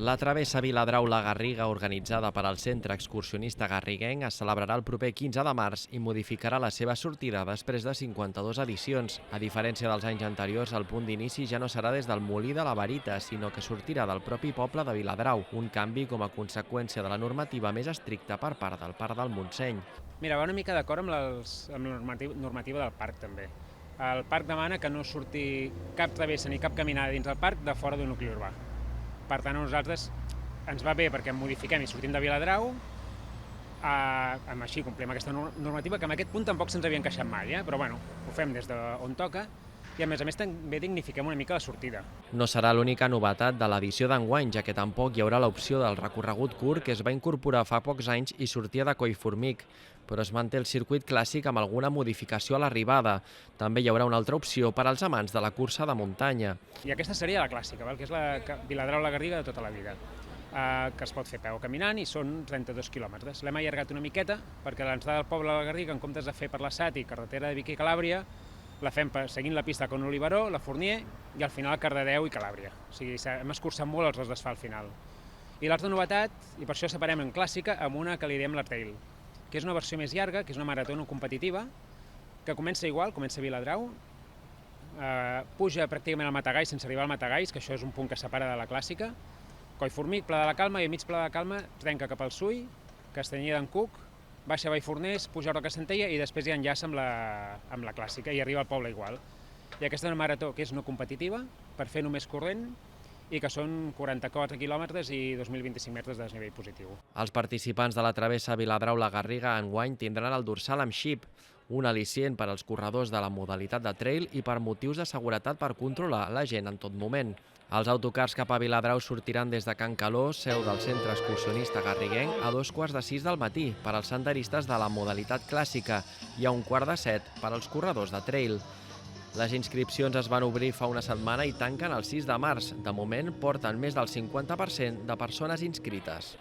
La travessa Viladrau-La Garriga, organitzada per al Centre Excursionista Garriguenc, es celebrarà el proper 15 de març i modificarà la seva sortida després de 52 edicions. A diferència dels anys anteriors, el punt d'inici ja no serà des del Molí de la Varita, sinó que sortirà del propi poble de Viladrau, un canvi com a conseqüència de la normativa més estricta per part del Parc del Montseny. Mira, va una mica d'acord amb la normativa del parc, també. El parc demana que no surti cap travessa ni cap caminada dins del parc de fora d'un nucli urbà. Per tant, a nosaltres ens va bé perquè modifiquem i sortim de Viladrau, així complim aquesta normativa, que en aquest punt tampoc se'ns havia encaixat mai, però bueno, ho fem des d'on toca i a més també dignifiquem una mica la sortida. No serà l'única novetat de l'edició d'enguany, ja que tampoc hi haurà l'opció del recorregut curt que es va incorporar fa pocs anys i sortia de Collformic, però es manté el circuit clàssic amb alguna modificació a l'arribada. També hi haurà una altra opció per als amants de la cursa de muntanya. I aquesta seria la clàssica, que és la Viladrau-La Garriga de tota la vida, que es pot fer a peu caminant i són 32 quilòmetres. L'hem allargat una miqueta perquè l'entrada del poble de la Garriga, en comptes de fer per la SAT i carretera de Vic i Calàbria, la fem seguint la pista con Oliveró, la Fournier i al final Cardedeu i Calàbria. O sigui, hem escurçat molt els dos d'asfalt final. I l'altra novetat, i per això separem en clàssica, amb una que li diem la Trail, que és una versió més llarga, que és una marató no competitiva, que comença igual, comença a Viladrau, puja pràcticament al Matagalls sense arribar al Matagalls, que això és un punt que separa de la clàssica, Collformic, Pla de la Calma, i a mig Pla de la Calma trenca cap al Sull, Castanyer d'en Cuc, baixa a Vallforners, puja a Roca Centella i després ja enllaça amb la clàssica i arriba al poble igual. I aquesta és una marató que és no competitiva, per fer només corrent, i que són 44 quilòmetres i 2.025 metres de desnivell positiu. Els participants de la travessa Viladrau-La Garriga enguany tindran el dorsal amb xip, un al·licient per als corredors de la modalitat de trail i per motius de seguretat per controlar la gent en tot moment. Els autocars cap a Viladrau sortiran des de Can Caló, seu del Centre Excursionista Garriguenc, a 2:15 del matí per als senderistes de la modalitat clàssica i a 1:45 per als corredors de trail. Les inscripcions es van obrir fa una setmana i tanquen el 6 de març. De moment, porten més del 50% de persones inscrites.